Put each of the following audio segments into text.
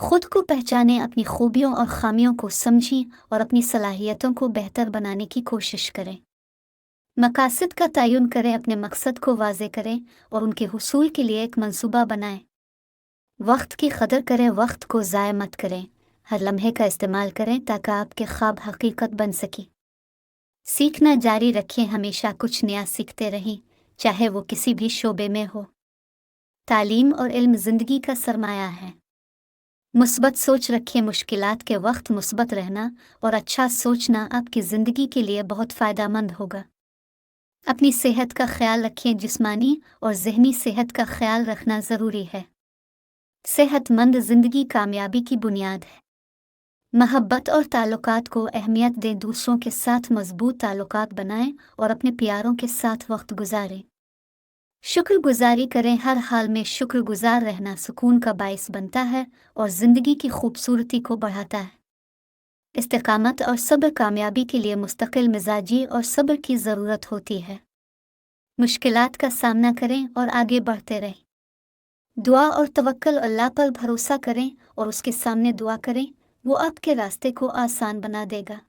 खुद को पहचानें, अपनी खूबियों और खामियों को समझें और अपनी सलाहियतों को बेहतर बनाने की कोशिश करें। मकासद का तयन करें, अपने मकसद को वाज़े करें और उनके हुसूल के लिए एक मंसूबा बनाएं। वक्त की कदर करें, वक्त को ज़ाय मत करें। हर लम्हे का इस्तेमाल करें ताकि आपके ख्वाब हकीकत बन सके। सीखना जारी रखें, हमेशा कुछ नया सीखते रहें, चाहे वो किसी भी शोबे में हो। तालीम और इल्म ज़िंदगी का सरमाया है। मुस्बत सोच रखें, मुश्किलात के वक्त मुस्बत रहना और अच्छा सोचना आपकी ज़िंदगी के लिए बहुत फ़ायदेमंद होगा। अपनी सेहत का ख्याल रखें, जिस्मानी और ज़हनी सेहत का ख्याल रखना ज़रूरी है। सेहतमंद ज़िंदगी कामयाबी की बुनियाद है। महब्बत और ताल्लुकात को अहमियत दें, दूसरों के साथ मजबूत ताल्लुकात बनाएं और अपने प्यारों के साथ वक्त गुजारें। शुक्रगुजारी करें, हर हाल में शुक्रगुजार रहना सुकून का बाइस बनता है और ज़िंदगी की खूबसूरती को बढ़ाता है। इस्तिकामत और सब्र, कामयाबी के लिए मुस्तकिल मिजाजी और सब्र की ज़रूरत होती है। मुश्किलात का सामना करें और आगे बढ़ते रहें। दुआ और तवक्कल, अल्लाह पर भरोसा करें और उसके सामने दुआ करें, वो आपके रास्ते को आसान बना देगा।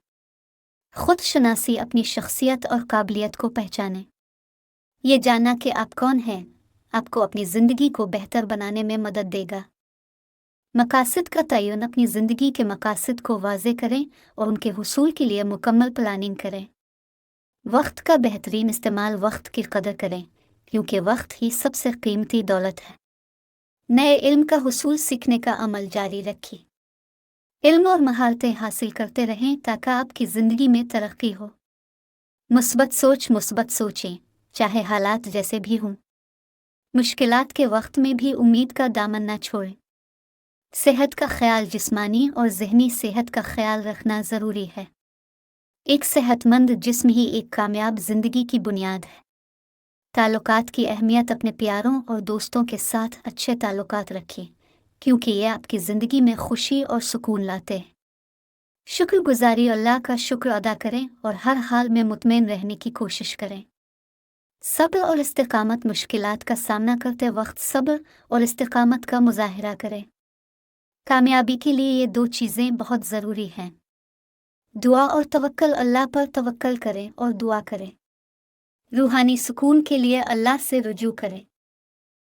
खुद शनासी, अपनी शख्सियत और काबिलियत को पहचानें। ये जानना कि आप कौन हैं, आपको अपनी ज़िंदगी को बेहतर बनाने में मदद देगा। मकासद का तयन, अपनी ज़िंदगी के मकासद को वाज़े करें और उनके हुसूल के लिए मुकम्मल प्लानिंग करें। वक्त का बेहतरीन इस्तेमाल, वक्त की कदर करें क्योंकि वक्त ही सबसे कीमती दौलत है। नए इल्म का हुसूल, सीखने का अमल जारी रखें। इल्म और महारतें हासिल करते रहें ताकि आपकी ज़िंदगी में तरक्की हो। मुस्बत सोच, मुस्बत सोचें, चाहे हालात जैसे भी हों। मुश्किलात के वक्त में भी उम्मीद का दामन न छोड़ें। सेहत का ख्याल, जिस्मानी और ज़हनी सेहत का ख्याल रखना ज़रूरी है। एक सेहतमंद जिस्म ही एक कामयाब ज़िंदगी की बुनियाद है। ताल्लुकात की अहमियत, अपने प्यारों और दोस्तों के साथ अच्छे ताल्लुकात रखें क्योंकि ये आपकी ज़िंदगी में खुशी और सुकून लाते हैं। शुक्रगुजारी, अल्लाह का शुक्र अदा करें और हर हाल में मुतमईन रहने की कोशिश करें। सब्र और इस्तिकामत, मुश्किलात का सामना करते वक्त सब्र और इस्तिकामत का मुजाहिरा करें। कामयाबी के लिए ये दो चीज़ें बहुत ज़रूरी हैं। दुआ और तवक्कल, अल्लाह पर तवक्कल करें और दुआ करें। रूहानी सुकून के लिए अल्लाह से रुजू करें।